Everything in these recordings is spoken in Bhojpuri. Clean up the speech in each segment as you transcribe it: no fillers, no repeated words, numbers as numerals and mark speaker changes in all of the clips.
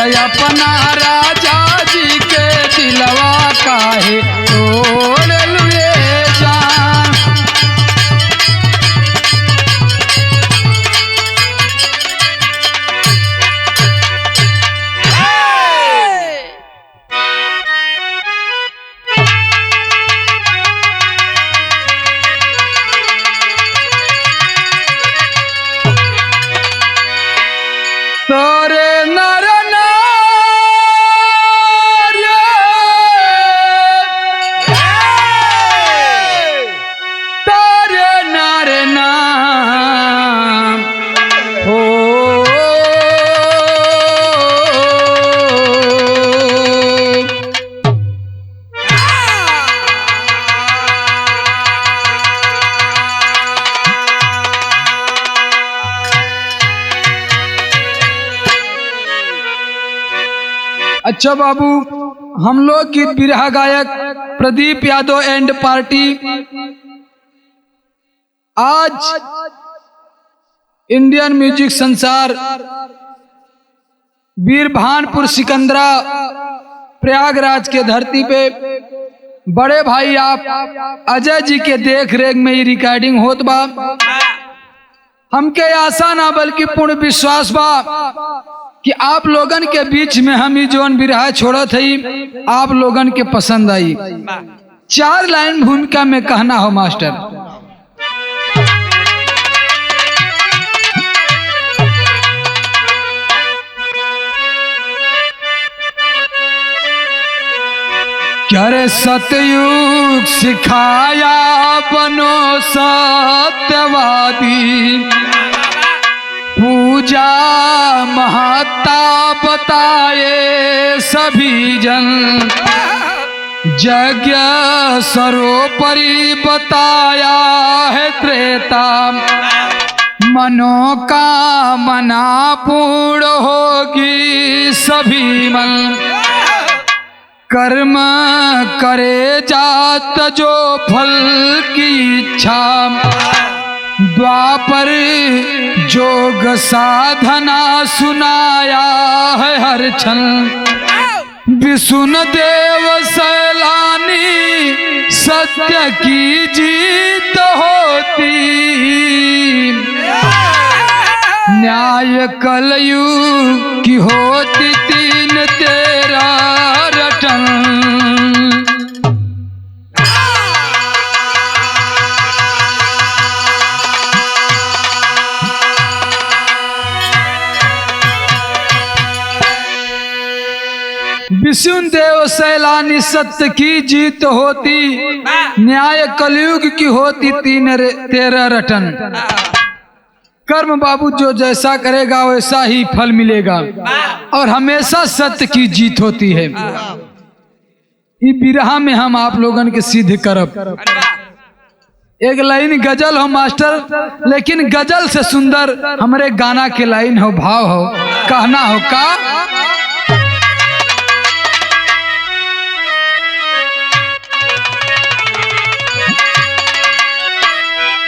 Speaker 1: अपना राजा जी के दिलवा काहे तोड़ लुए जान। तोरे नर अच्छा बाबू, हम लोग गीत बिरहा गायक प्रदीप यादव एंड पार्टी आज इंडियन म्यूजिक संसार वीर भानपुर सिकंदरा प्रयागराज के धरती पे बड़े भाई आप अजय जी के देख रेख में ये रिकॉर्डिंग होत बा। हमके आशा ना बल्कि पूर्ण विश्वास बा कि आप लोगन के बीच में हम ही जोन बिरहा छोड़त हई आप लोगन के पसंद आई। 4 लाइन भूमिका में कहना हो मास्टर। क्या रे सतयुग सिखाया बनो सत्यवादी, पूजा महत्ता बताए सभी जन, यज्ञ सर्वोपरि बताया है त्रेता, मनोकामना पूर्ण होगी सभी मन, कर्म करे जात जो फल की इच्छा, द्वापर जोग साधना सुनाया है हर क्षण, विष्णु देव सैलानी सत्य की जीत होती, न्याय कलयुग की होती 3-13 रटन। विष्णु देव सैलानी सत्य की जीत होती, न्याय कलयुग की होती 3-13 रटन। कर्म बाबू जो जैसा करेगा वैसा ही फल मिलेगा और हमेशा सत्य की जीत होती है। इस बिरहा में हम आप लोगन के सिद्ध करब। एक लाइन गजल हो मास्टर, लेकिन गजल से सुंदर हमारे गाना के लाइन हो, भाव हो, कहना हो का।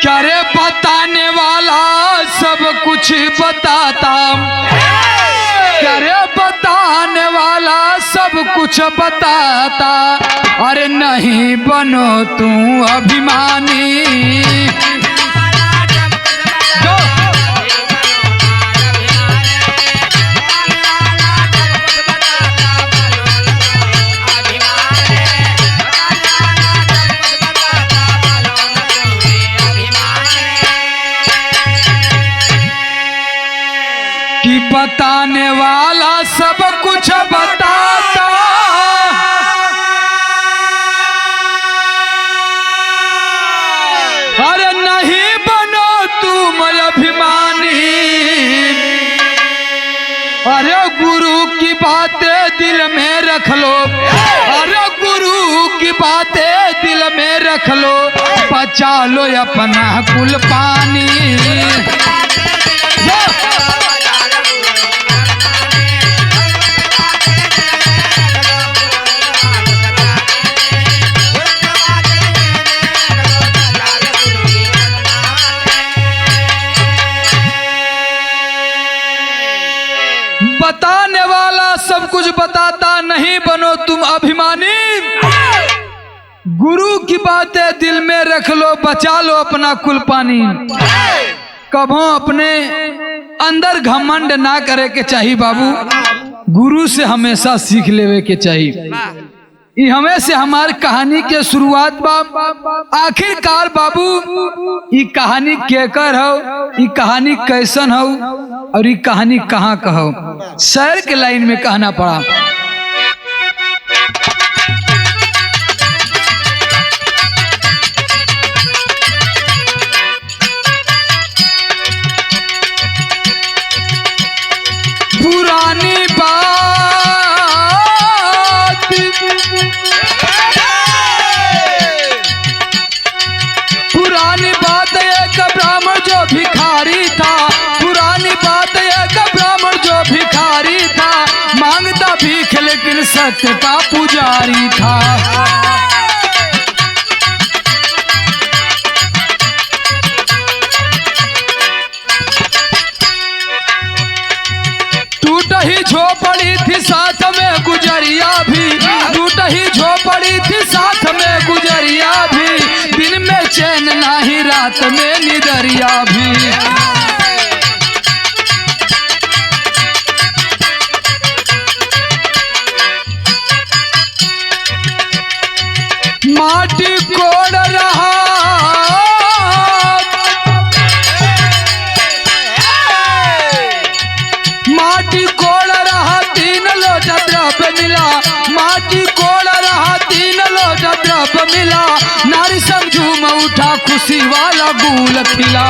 Speaker 1: क्या रे बताने वाला सब कुछ बताता, क्या रे बताने वाला सब कुछ बताता, अरे नहीं बनो तू अभिमानी, कि बताने वाला सब कुछ बताता, अरे नहीं बनो तुम अभिमानी, अरे गुरु की बातें दिल में रख लो, अरे गुरु की बातें दिल में रख लो, बचा लो अपना कुल पानी। बताने वाला सब कुछ बताता, नहीं बनो तुम अभिमानी। गुरु की बातें दिल में रख लो, बचा लो अपना कुल पानी। कभो अपने अंदर घमंड ना करे के चाहिए बाबू, गुरु से हमेशा सीख लेवे के चाहिए। ये हमें से हमारी कहानी के शुरुआत बा। आखिरकार बाबू ये कहानी केकर हो, ये कहानी कैसन हो और ये कहानी कहाँ का हो, शहर के लाइन में कहना पड़ा। पुरानी बात एक ब्राह्मण जो भिखारी था, पुरानी बात एक ब्राह्मण जो भिखारी था, मांगता भीख लेकिन सत्य का पुजारी था। टूट ही झोपड़ी थी साथ में गुजरिया भी, टूट ही झोपड़ी थी साथ में गुजरिया भी, दिन में चैन नहीं रात में निदरिया भी। माटी कोड़ रहा माटी कोड़ रहा, 3 लोटा द्रव्य मिला, माटी कोड़ रहा 3 लोटा द्रव्य मिला, नारी सब झूम उठा खुशी वाला गुल खिला।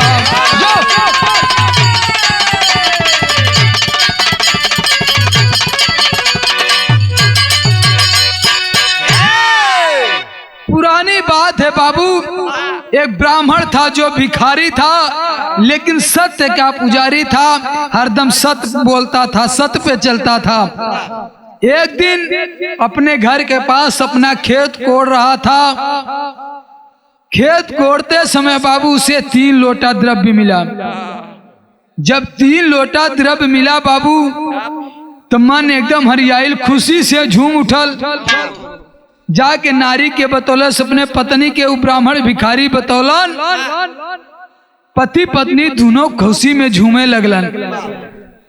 Speaker 1: पुरानी बात है बाबू, एक ब्राह्मण था जो भिखारी था लेकिन सत्य का पुजारी था, हरदम सत्य बोलता था, सत्य पे चलता था। एक दिन अपने घर के पास अपना खेत कोड़ रहा था, खेत कोड़ते समय बाबू उसे 3 लोटा द्रव्य मिला। जब 3 लोटा द्रव्य मिला बाबू तो मन एकदम हरियाइल, खुशी से झूम उठल। जाके नारी के बतौलस, अपने पत्नी के ब्राह्मण भिखारी बतौलन, पति पत्नी दोनों खुशी में झूमे लगलन।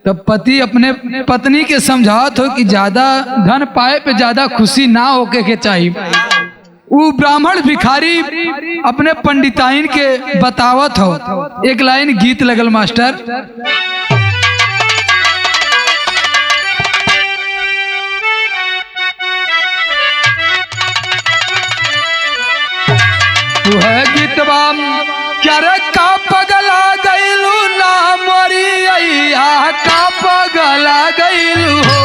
Speaker 1: तब पति अपने पत्नी के समझावत हो कि ज्यादा धन पाए पे ज्यादा खुशी ना होके के चाहिए। वो ब्राह्मण भिखारी अपने पंडिताइन के बतावत हो। एक लाइन गीत लगल मास्टर। तू है गीतवा क्या रे का पगला गईलू ना मोरी अइया, का पगला गईलू हो।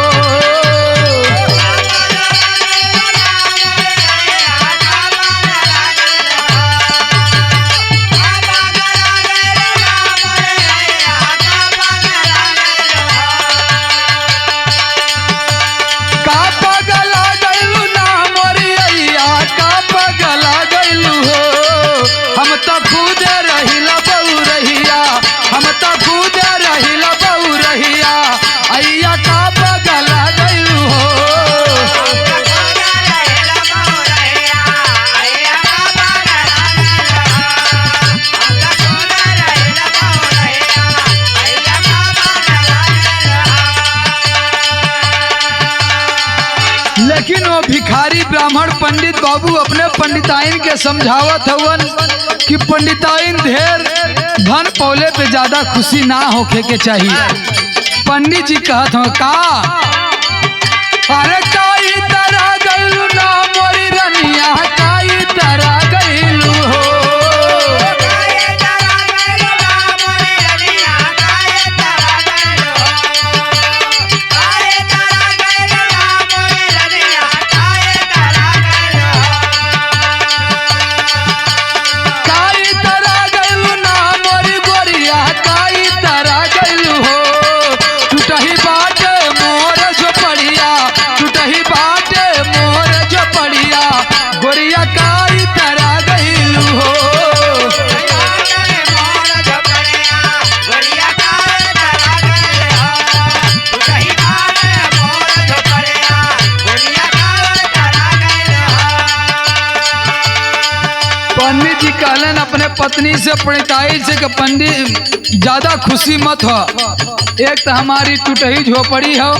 Speaker 1: का पगला गईलू ना मोरी अइया, का पगला गईलू हो। हम तो खुद रहिला बहु रहिया, हम तो खुद रहिला बहु रहिया, अइया का पगला गईलू हो। लेकिन वो भिखारी ब्राह्मण पंडित बाबू अपने पंडिताइन के समझावत हवन कि पंडिताइन ढेर धन पौले पे ज्यादा खुशी ना होके के चाहिए। पंडित जी कहत हो का, अरे काई तरह गईलू ना मोरी रनिया, काई तरह गईलू हो। मोर पत्नी से पंडिताई से कि पंडित ज्यादा खुशी मत हो, एक तो हमारी टूटही झोपड़ी हो।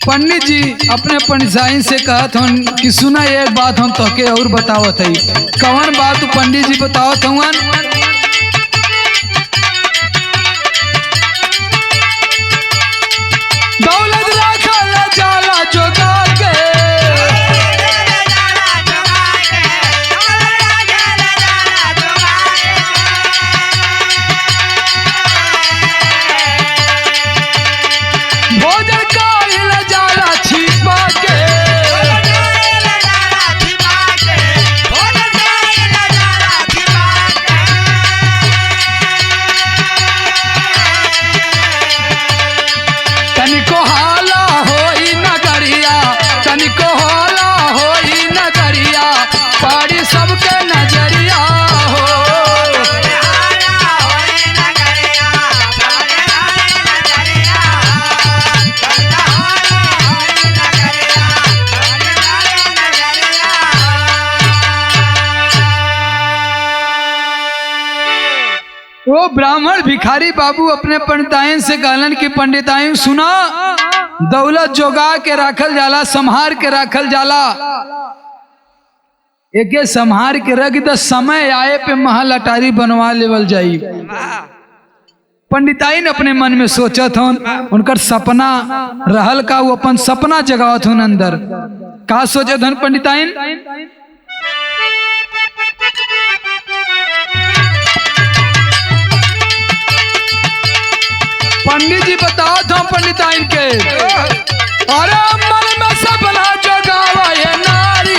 Speaker 1: पंडित जी अपने पंडिताई से कहत हन कि सुना एक बात हम तोके और बतावत हई। कौन बात पंडित जी बतावत हवन? दौलत राखल जाला जोगा के, भोजन कइल जाला छिपा के, तनिको हाला होई नगरिया, तनिको हाला होई नगरिया, पड़ी सबके नजरिया हो। वो ब्राह्मण भिखारी बाबू अपने पंडिताइन से कहलन कि पंडिताइन सुना, दौलत जोगा के राखल जाला, संहार के राखल जाला, एके संहार के रख द, समय आए पे महल अटारी बनवा लेवल जाई। पंडिताइन अपने मन में सोचत हन, उनकर सपना रहल का, वो अपन सपना जगावत हन अंदर। का सोचत हन पंडिताइन? पंडित जी बताओ तो पंडिताइन के, अरे मन में सपना जगावा ये नारी,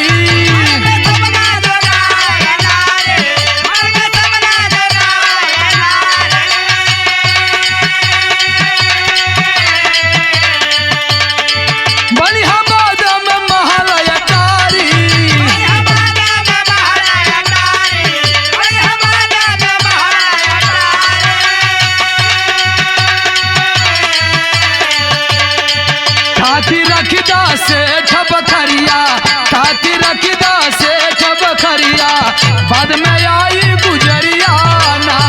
Speaker 1: बलिहाबाद में महल अटारी, रखदा से बखरिया, खाती रखदा से बखरिया, बाद में आई गुजरिया ना।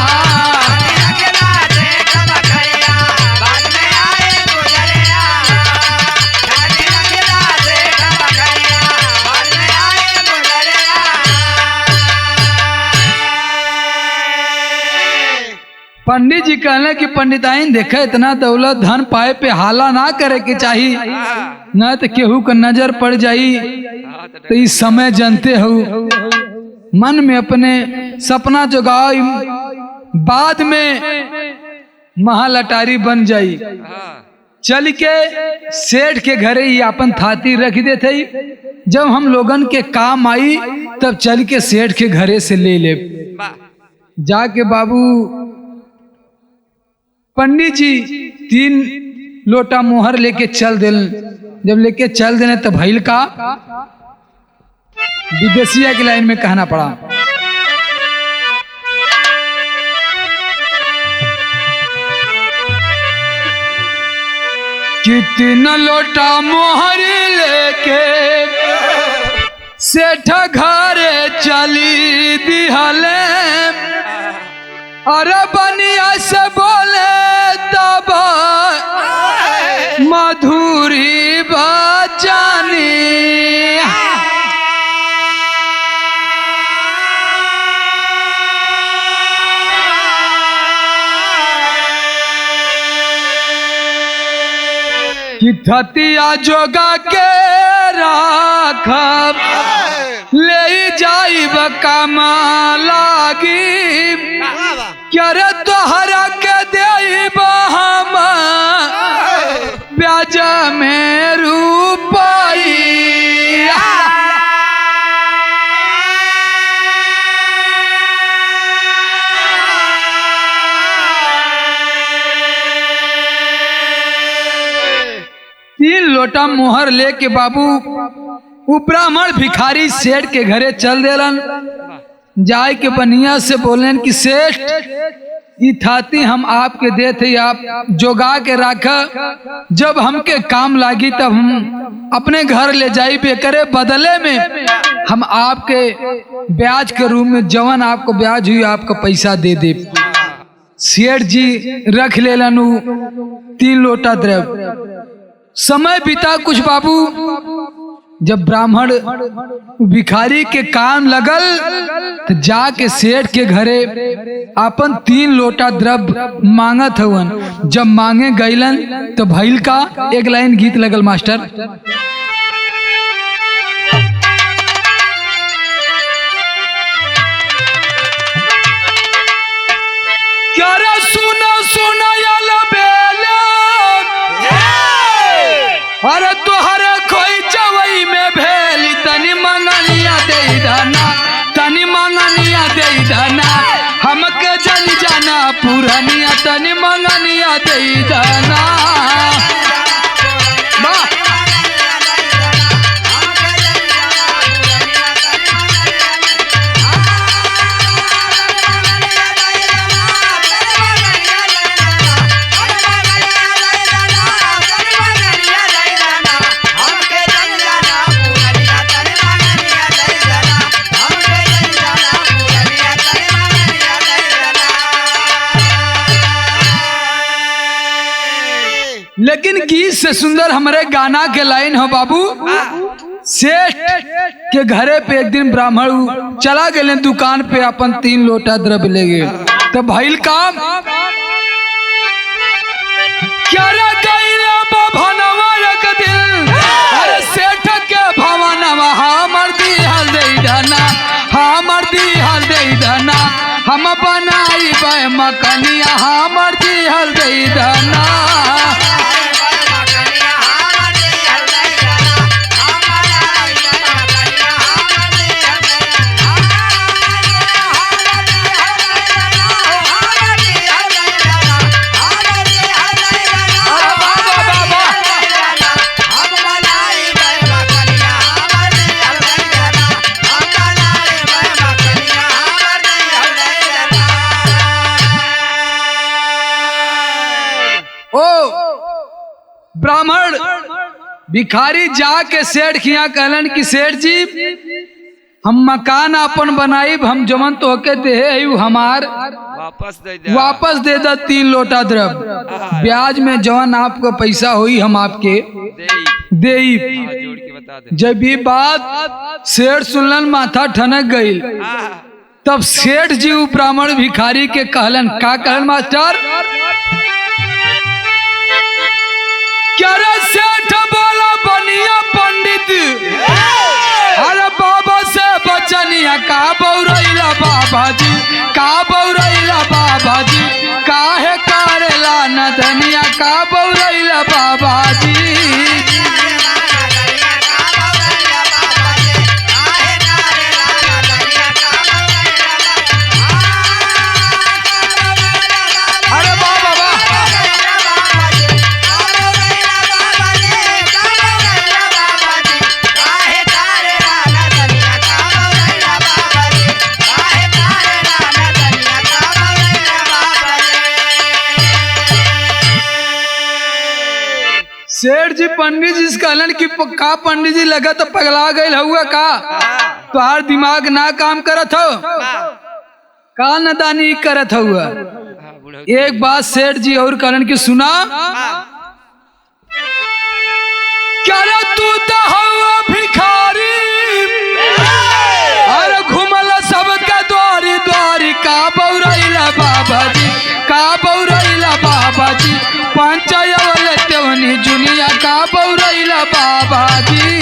Speaker 1: पंडित जी कहले कि पंडिताइन देखे इतना दौलत धन पाए पे हाला ना करे के चाहिए, न तो केहू का नजर पड़ जाई। तो इस समय जानते हो मन में अपने सपना जगाओ, बाद में महल अटारी बन जाई। चल के सेठ के घरे ही अपन थाती रख देते, जब हम लोगन के काम आई तब चल के सेठ के घरे से ले ले। जाके बाबू पंडित जी 3 लोटा मोहर लेके चल दिल। जब लेके चल देने तो भइल का, विदेशिया की लाइन में कहना पड़ा, कितना लोटा मोहर लेके सेठ घरे चली दिहले, अरे बनिया से बोले तब मधुरी बचानी, कि थतिया जोगा के राखब, ले जाइब कमा लागी, क्या रे तोहरा के देब हम ब्याज में रुपया। तीन लोटा मोहर लेके बाबू वो ब्राह्मण भिखारी सेठ के घरे चल देलन। जाय के बनिया से बोलन कि सेठ ई थाती हम आपके देते, आप जोगा के रखा, जब हमके काम लागी तब हम अपने घर ले जाई, बेकरे बदले में हम आपके ब्याज के रूप में जवन आपको ब्याज हुई आपका पैसा दे दे। सेठ जी रख लेलन 3 लोटा द्रव्य। समय बीता कुछ बाबू, जब ब्राह्मण भिखारी के काम लगल तो जाके सेठ के घरे अपन 3 लोटा द्रव्य मांगत हवन। जब मांगे गईलन तो भइल का, एक लाइन गीत लगल मास्टर। क्या रे सुना सुना बेला, अरे तोहरे खोई चवई में भेली, तनी मंगनिया दे दाना, तनी मंगनिया दे दाना, हमके जल जाना पुरानिया, तनी मंगनिया दे दाना। लेकिन गीत से सुंदर हमारे गाना के लाइन हो बाबू। सेठ के घरे पे एक दिन ब्राह्मण चला गए दुकान पे, अपन 3 लोटा द्रव्य ले गए। तो भइल काम, क्या रे गइला भवनवा एक दिन, अरे सेठ के भवनवा हमर दिहल दे धना, हमर दिहल दे धना, हम बनाई बे मकनिया, हमर दिहल दे धना। ब्राह्मण भिखारी जाके सेठ के यहाँ कहलन कि सेठ जी हम मकान अपन बनाई, हम जमन तो के दे हमार वापस दे दा 3 लोटा द्रव्य, ब्याज में जवन आपको पैसा हुई हम आपके दे। जब ये बात सेठ सुनलन माथा ठनक गई। तब सेठ जी ब्राह्मण भिखारी के कहलन, का कहलन मास्टर? क्या रे सेठ बोला बनिया पंडित, अरे बाबा से बचनिया का बौरैला बाबा जी, का बौरैला बाबा जी, काहे करेला नदनिया का बौरैला बाबा जी। सेठ जी पंडित जी कहलन कि का पंडित जी लगा तो पगला गए हुआ का, तोहार दिमाग ना काम करत हो, का नदानी करत हुआ। एक बात सेठ जी और कहलन कि सुना, क्या रे तू तो हुआ भिखारी, अरे घुमला सबका द्वारी द्वारी, का बौरैला बाबा जी, का बौरैला बाबा जी, पंचायत तेवनी जुनिया का बौरैला बाबा जी।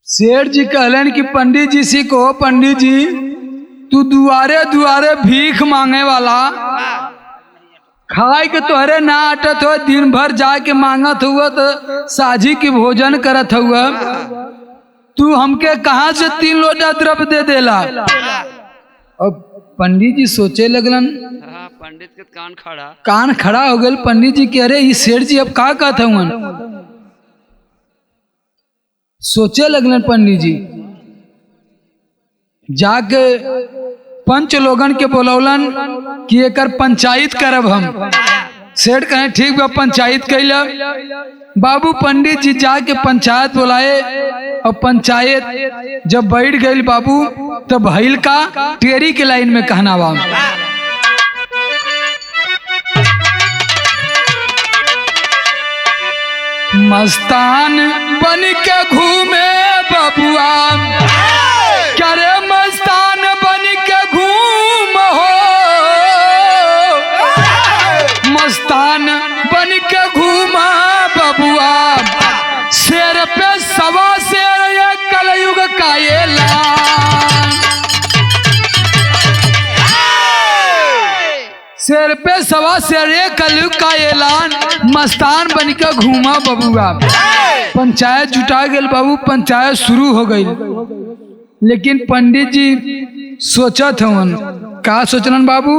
Speaker 1: सेठ जी कहलन कि पंडित जी से कहो, पंडित जी तू दुआरे दुआरे भीख मांगे वाला, खाए के तोहरे ना अटत हो, दिन भर जाके मांगत हुआ तो साझी के भोजन करत हुआ, तू हमके कहाँ से 3 लोटा द्रव्य दे देला। और पंडित जी सोचे लगलन,
Speaker 2: पंडित के
Speaker 1: कान खड़ा हो गए। पंडित जी कह रहे सेठ जी अब का कहते हुन। सोचे लगलन पंडित जी, जाके पंच लोगन के बोलौलन कि एकर पंचायत करब हम। सेठ कहे ठीक बा पंचायत कैला। बाबू पंडित जी जाके पंचायत बुलाए और पंचायत जब बैठ गई बाबू तो भइल का टेरी के लाइन में कहना बा। मस्तान बन के घूमे बबुआ, क्या रे मस्तान बन के घूम हो, मस्तान बन के घूमा बबुआ, शेर पे सवा शेर ये कलयुग का ये लान, शेर पे सवा शेर ये कलयुग का ऐलान, मस्तान बन के घूमा बबुआ। पंचायत जुटा गई बाबू, पंचायत शुरू हो गई। लेकिन पंडित जी सोचत हवन, का सोचलन बाबू,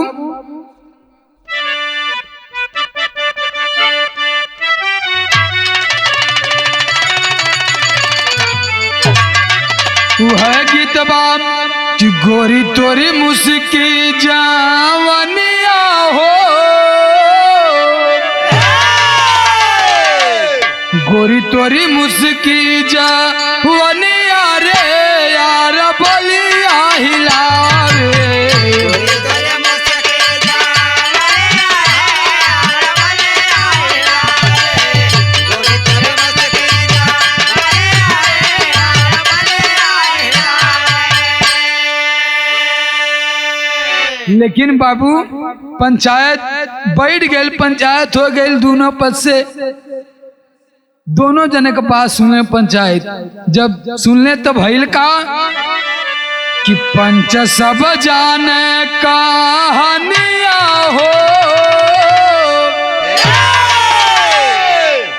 Speaker 1: है गीतबा कि गोरी तोरी मुस्की जावनिया हो, गोरी तोरी मुस्की जावनिया रे यार बलिया हिलावे। लेकिन बाबू पंचायत बैठ गई, पंचायत हो गई दोनों पद से। दोनों जने के पास सुने पंचायत, जब सुनले तब भइल का कि पंच सब जाने कहानिया हो,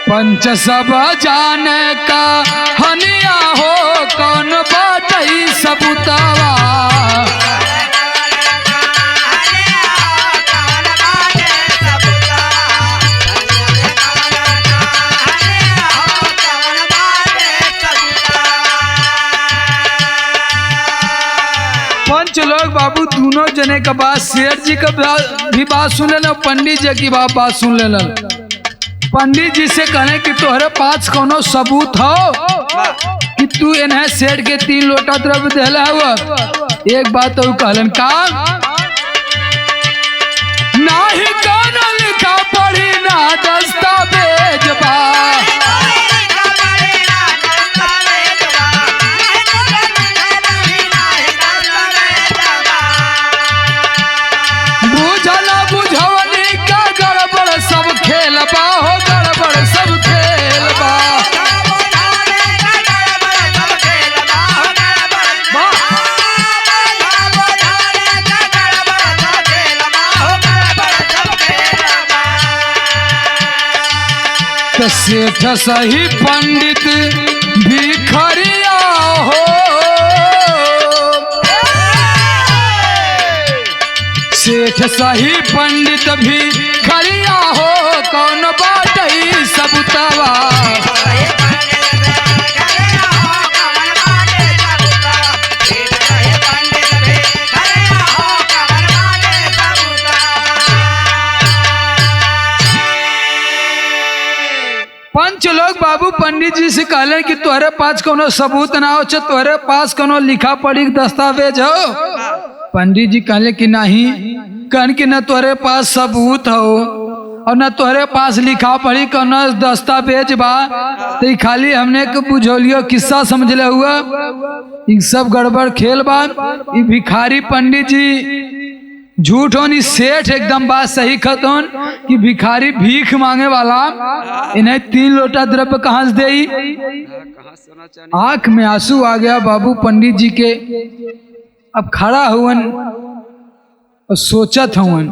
Speaker 1: पंच सब जाने कहानिया हो, कौन बात ही सबूतवा। पंच लोग बाबू दोनों जने का बात, शेठ जी का भी बात सुन लेना, पंडित जी की बात सुन लेना। पंडित जी से कहने कि तोहरे पास कोनो सबूत हो कि तू इन्हें सेठ के 3 लोटा द्रव्य देला हुआ। एक बात तो कहलन का, ना ही कोनो लिखा पढ़ी ना दस्तावेज बा, खेलबा हो गड़बड़ सब खेलबा। तो सेठ सही पंडित भिखरिया हो, सेठ सही पंडित भिखरिया हो, कौन बात ही सबूतवा। पंच लोग बाबू पंडित जी से कहले कि तोहरे पास कोनो सबूत ना हो, तोहरे पास कोनो लिखा पढ़ी दस्तावेज हो। पंडित जी कहले कि नहीं, कहन कि न तोहरे पास सबूत हो और न तोहरे पास लिखा पढ़ी कोनो दस्तावेज बा, तो खाली हमने के बुझौलियो किस्सा समझ ले हुआ, इ सब गड़बड़ खेल बा। इ भिखारी पंडित जी झूठ होनी, सेठ एकदम बात सही खतौन कि भिखारी भीख मांगे वाला इन्हें 3 लोटा द्रव्य कहाँ से देई। आंख में आंसू आ गया बाबू पंडित जी के। अब खड़ा हुवन और सोचत हुवन,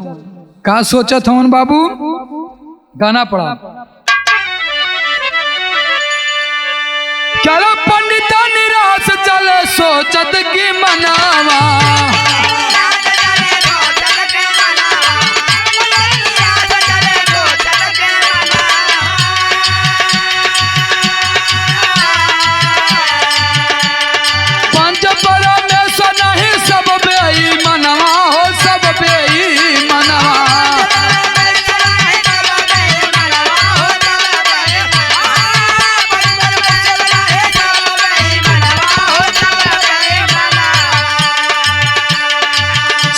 Speaker 1: का सोचत हुवन बाबू, गाना पड़ा। चलो पंडित निराश सोचत की मनावा। पंच परमेश्वर नहीं सब बेई मनवा हो, सब बेई मनवा।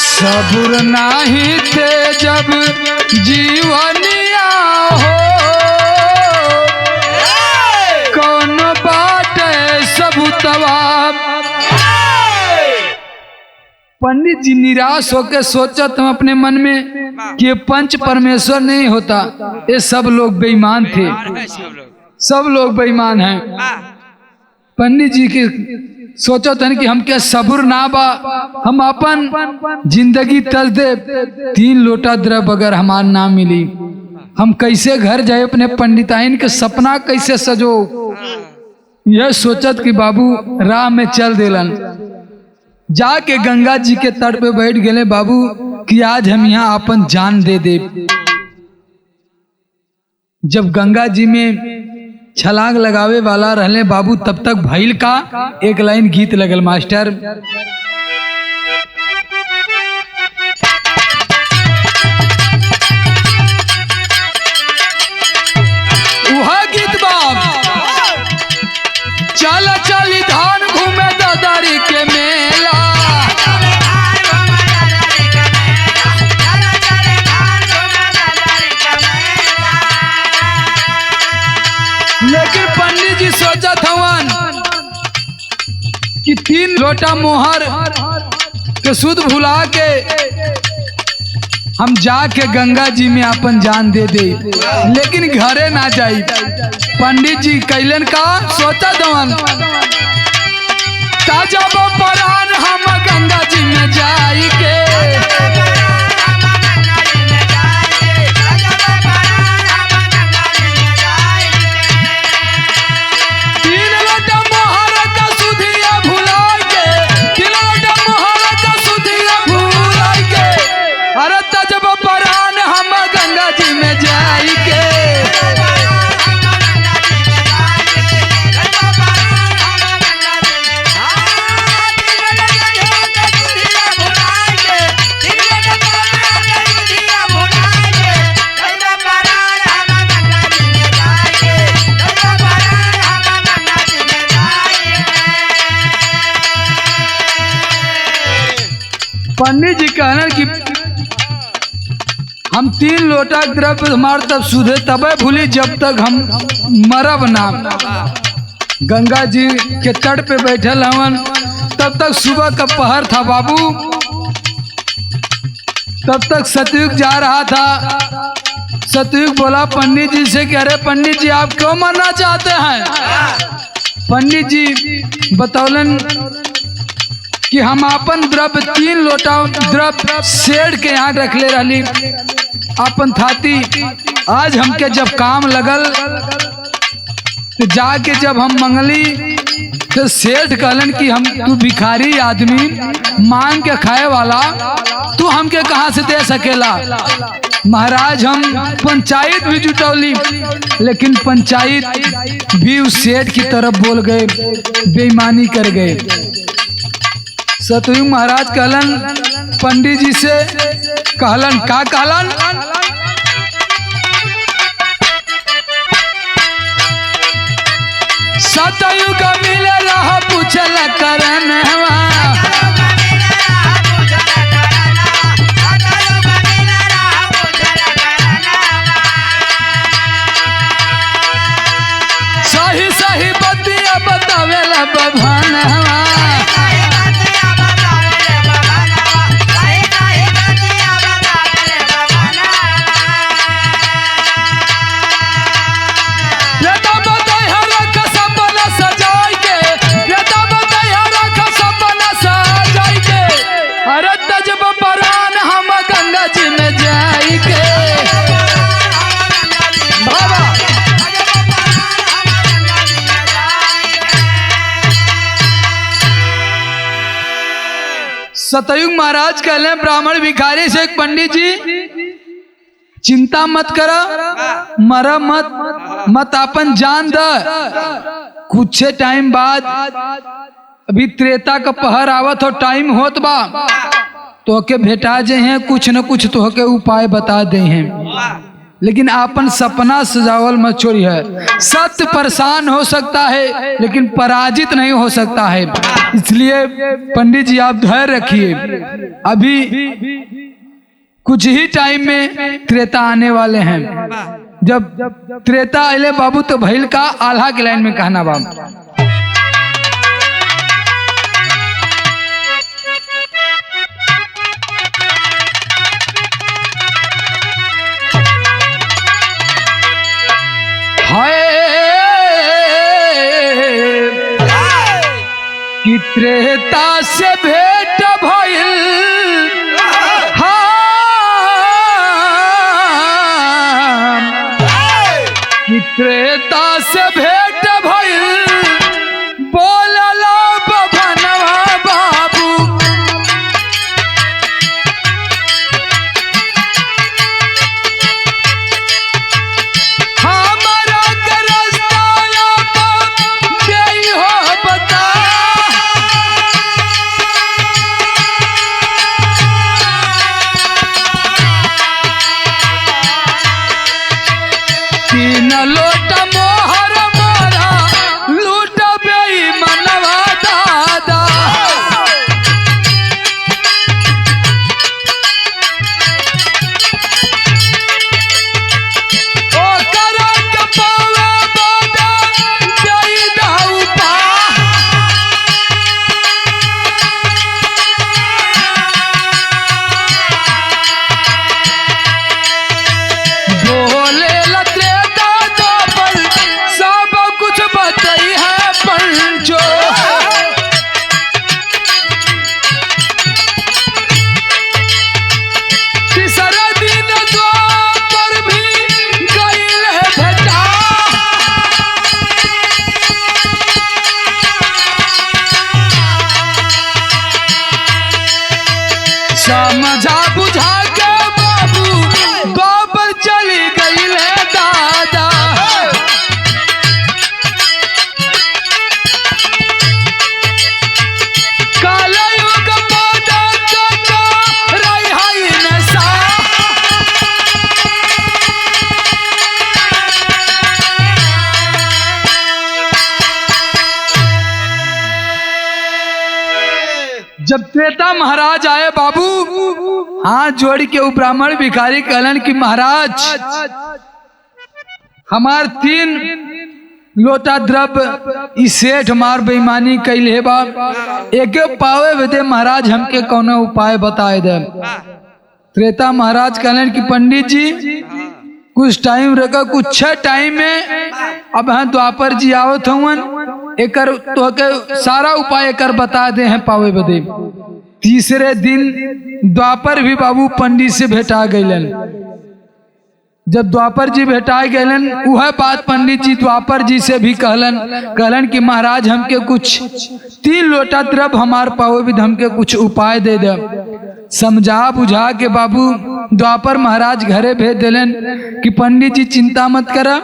Speaker 1: सबुर नाही थे जब जीवनिया हो, कौन बात सबूतवा। पंडित जी निराश होकर सोचत हम अपने मन में कि ये पंच परमेश्वर नहीं होता, ये सब लोग बेईमान थे, सब लोग बेईमान हैं। पंडित जी के सोचत हन कि हम क्या सबुर ना बा, हम अपन जिंदगी तज दे। 3 लोटा द्रव अगर हमार ना मिली, हम कैसे घर जाए, अपने पंडिताइन के सपना कैसे सजो। यह सोचत कि बाबू राह में चल देलन। जाके गंगा जी के तट पे बैठ गए बाबू कि आज हम यहाँ अपन जान दे दे। जब गंगा जी में छलांग लगावे वाला रहले बाबू, तब तक भइल का एक लाइन गीत लगल मास्टर। वह गीत बाब चल चली धान घूमे दादारी के मेला। लेकिन पंडित जी सोचत हवन कि 3 लोटा मोहर के सुध भुला के हम जाके गंगा जी में अपन जान दे दे, लेकिन घरे ना जाई। पंडित जी कैलन का सोचत हवन, जब परान हम गंगा जी में जाई के। पंडित जी कहना कि हम 3 लोटा द्रव्य हमार तब सुधे तबे भूली जब तक हम मरब ना। गंगा जी के तट पे बैठल हवन, तब तक सुबह का पहर था बाबू। तब तक सतयुग जा रहा था। सतयुग बोला पंडित जी से कि अरे पंडित जी आप क्यों मरना चाहते हैं। पंडित जी बतौलन कि हम अपन द्रव्य 3 लोटा द्रव्य शेर के यहाँ रख ले रही अपन थाती। आज हमके जब काम लगल तो जाके जब हम मंगली तो सेठ कहलन कि हम तू भिखारी आदमी मांग के खाए वाला, तू हमके कहाँ से दे सकेला। महाराज हम पंचायत भी जुटौली, लेकिन पंचायत भी उस सेठ की तरफ बोल गए, बेईमानी कर गए। सतयुग महाराज कहलन पंडित जी से, कहलन का कहलन, सतयुग मिले रहा पूछल करनवा। सही सही बतिया बतावेला बभानवा। सतयुग महाराज कहले ब्राह्मण भिखारी से, एक पंडित जी चिंता मत करो, मरा मत अपन जान द, कुछ टाइम बाद अभी त्रेता का पहर आवत हो, टाइम होत बा तो के भेटा जे हैं, कुछ न कुछ तो के उपाय बता दे हैं, लेकिन आपन सपना सजावल मत छोड़ी है। सत्य परेशान हो सकता है लेकिन पराजित नहीं हो सकता है, इसलिए पंडित जी आप धैर्य रखिए, अभी कुछ ही टाइम में त्रेता आने वाले हैं। जब त्रेता आले बाबू तो भैल का आल्हा के लाइन में कहना बाबू, कि त्रेता से भेंट भइल, कि त्रेता से भेंट भइल, बोलला बभनवा बाबू, हमारा करस्ता देई हो बता, तीन लोट मोहर मोरा लूट बेई मनवा दादा, ओ करक पावे बादा देई दाऊ पा, बोले लत्रे दादा पर सब कुछ बताई है पंचो, तीसरा दिन द्वापर भी गइल है भेटा, समझा बुझा के बाबू द्वापर चली गइल है दादा, कालयुग मोदा चका रही है नशा, जब त्रेता महाराज आए बाबू, हाथ जोड़ के वो ब्राह्मण भिखारी कहलन कि महाराज हमार 3 लोटा द्रव्य इस सेठ मार बेईमानी कैले है बाप, एक पावे वेदे महाराज हमके कौन उपाय बताए दे। त्रेता महाराज कहलन कि पंडित जी कुछ टाइम रखा, कुछ टाइम में अब हाँ द्वापर जी आवत हवन, एकर तो के सारा उपाय एकर बता दे हैं पावे बदे। तीसरे दिन द्वापर भी बाबू पंडित से भेटा गइलन, जब द्वापर जी भेटा गइलन वह बात पंडित जी द्वापर जी से भी कहलन कि महाराज हमके कुछ 3 लोटा द्रव्य हमार पावे विध हमके कुछ उपाय दे दे। समझा बुझा के बाबू द्वापर महाराज घरे भेज दिलन कि पंडित जी चिंता मत करा,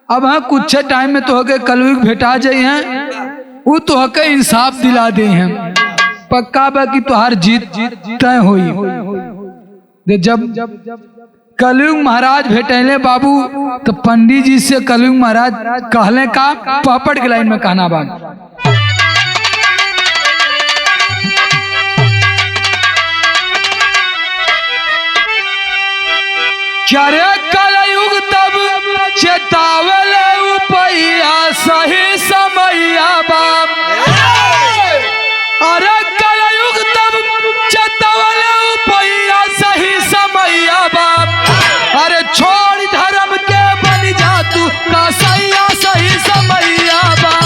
Speaker 1: अब हाँ कुछ टाइम में तो के कलयुग भेटा जाए हैं, वो तो के इंसाफ दिला दे हैं, पक्का बा कि तुहार जीत तय हुई। जब कलयुग महाराज भेटले बाबू तो पंडित जी से कलयुग महाराज कहले का पपड़ के लाइन में कहना बा, क्या रे कलयुग तब चेतावले उपैया सही समैया बाप, अरे कलयुग तब चेतावले उपैया सही समैया बाप, अरे छोड़ धर्म के बन जा तू कसैया सही समैया बाप,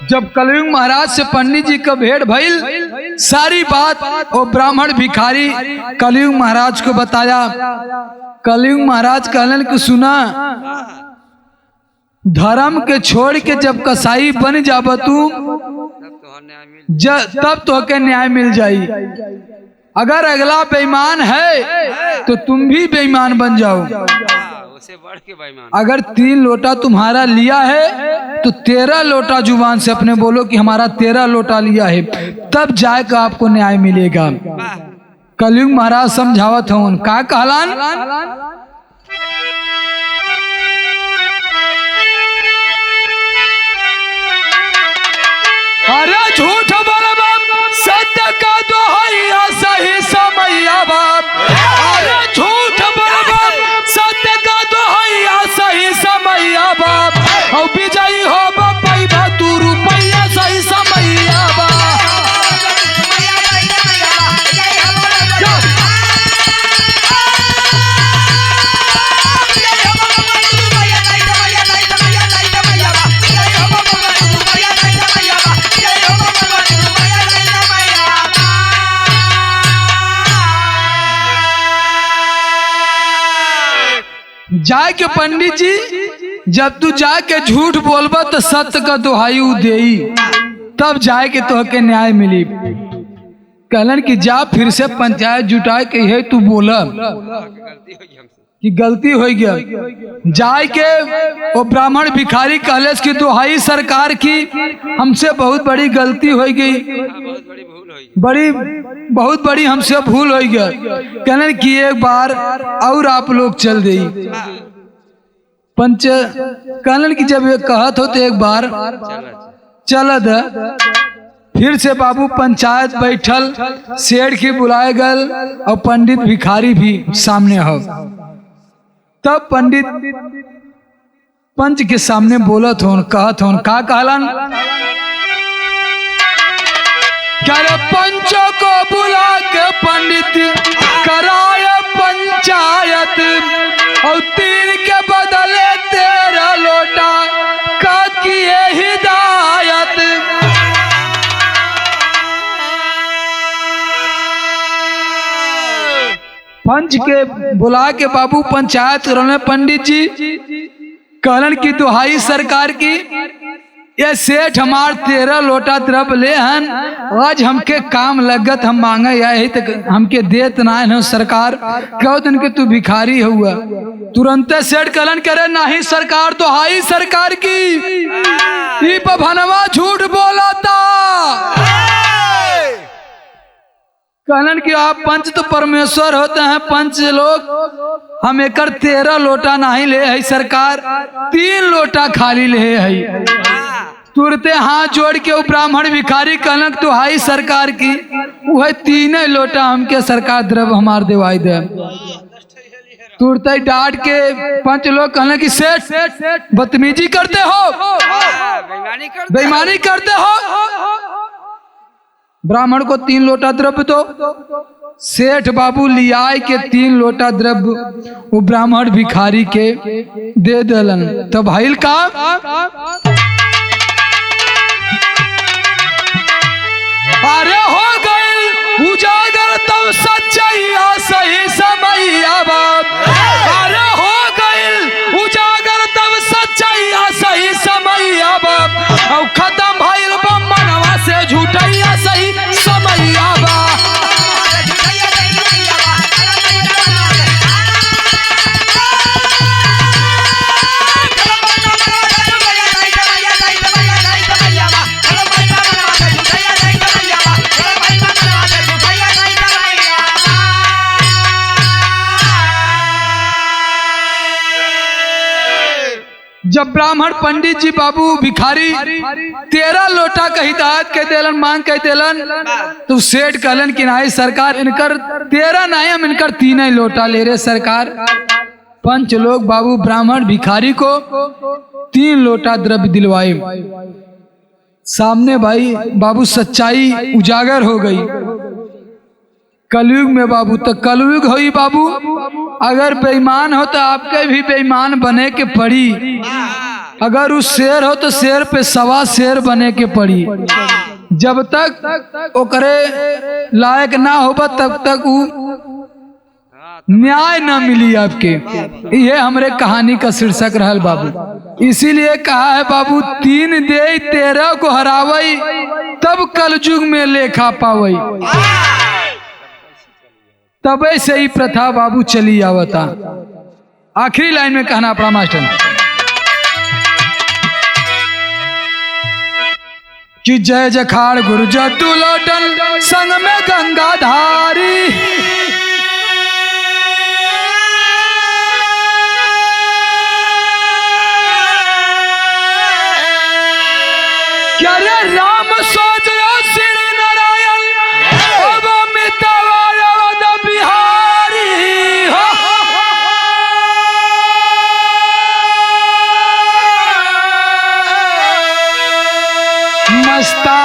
Speaker 1: जब कलयुग महाराज से पंडित जी का भेंट भइल, सारी बात वो ब्राह्मण भिखारी कलयुग महाराज को बताया। कलयुग महाराज कहलन कि सुना, धर्म के छोड़ के जब कसाई बन जाब तू तब तो के न्याय मिल जाई। अगर अगला बेईमान है तो तुम भी बेईमान बन जाओ। अगर 3 लोटा तुम्हारा लिया है तो 13 लोटा जुबान से अपने बोलो कि हमारा 13 लोटा लिया है, तब जाकर आपको न्याय मिलेगा। कलयुग महाराज समझावत हूं, का कहलान? अरे झूठ बोले बाप, सत्य का दोहैया सही समैया बाप। अरे झूठ बोले बाप, सत्य का दोहैया सही समैया बाप। और विजयी हो पैबा तू रुपैया सही समैया बाप। जाके पंडित जी, जब तू जाके झूठ बोलबा तो सत्य का दुहाई देई, तब जाके तो के न्याय मिली। कहलन कि जा फिर से पंचायत जुटाए के है तू बोला कि गलती हो गया। जाए के वो ब्राह्मण भिखारी कहलेस कि दुहाई सरकार की, हमसे बहुत बड़ी गलती हो गई, बहुत बड़ी हमसे भूल हो गया। कहने कि एक बार और आप लोग चल दी। पंच कहने कि जब ये कहत हो तो एक बार चल द। फिर से बाबू पंचायत बैठल, सेठ की बुलाए गल और पंडित भिखारी भी सामने हो। तब पंडित पंच के सामने बोलत हो, कहत हो, का कहलन? क्या पंचों को बुला के पंडित कराए पंचायत, और 3 के बदले 13 लोटा का किए हिदायत। पंच के बुला के बाबू पंचायत करने पंडित जी कहलन की दुहाई सरकार की, ये सेठ हमार 13 लोटा द्रव्य ले हन, आज हमके काम लगत हम मांगे यही तक हमके देत ना है सरकार। कहो दिन के तू भिखारी हुआ। तुरंत सेठ कहलन करे नहीं सरकार, दुहाई सरकार की भनवा झूठ बोला था। कहलन कि आप पंच तो परमेश्वर होते हैं, पंच लोग हम एकर 13 लोटा नहीं ले है सरकार, 3 लोटा खाली ले है। तुरते हाथ जोड़ के वो ब्राह्मण भिखारी कहलन तो हाई सरकार की, वह 3 लोटा हमके सरकार द्रव्य हमार देवाई दे। तुरते डांट के पंच लोग कहलन कि सेठ बदतमीजी करते हो, बेईमानी करते हो, ब्राह्मण को 3 लोटा द्रव्य दो। सेठ बाबू लियाए के 3 लोटा द्रव्य वो ब्राह्मण भिखारी के दे दलन। तो भाईल का अरे हो गई उजागर तब सच्चाइया सही समैया बाप। अरे हो गई उजागर तब सच्चाइया सही समैया बाप। और खत्म भाईल बम्मनवा से झूठैया सही समैया बाप। जब ब्राह्मण पंडित जी बाबू भिखारी 13 लोटा का हिदायत के देलन, मांग के देलन, तो सेठ कहलन कि नहीं सरकार इनकर 13 नहीं, हम इनकर 3 लोटा ले रहे सरकार। पंच लोग बाबू ब्राह्मण भिखारी को 3 लोटा द्रव्य दिलवाए। सामने भाई बाबू सच्चाई उजागर हो गई। कलयुग में बाबू तो कलयुग होई बाबू, अगर बेईमान हो तो आपके भी बेईमान बने के पड़ी। अगर उस शेर हो तो शेर पे सवा शेर बने के पड़ी। जब तक ओकरे लायक ना होबा तब तक वो न्याय ना मिली आपके। ये हमरे कहानी का शीर्षक रहल बाबू। इसीलिए कहा है बाबू, 3 दे 13 को हरावई, तब कलयुग में लेखा पावई। तब से ही प्रथा बाबू चली आवता। आखिरी लाइन में कहना पड़ा मास्टर कि जय जखाड़ गुरु जद्दू लोटन संग में गंगाधारी। क्या रे राम सोजो श्री नारायण अब मितवायवद बिहारी हो। मस्ता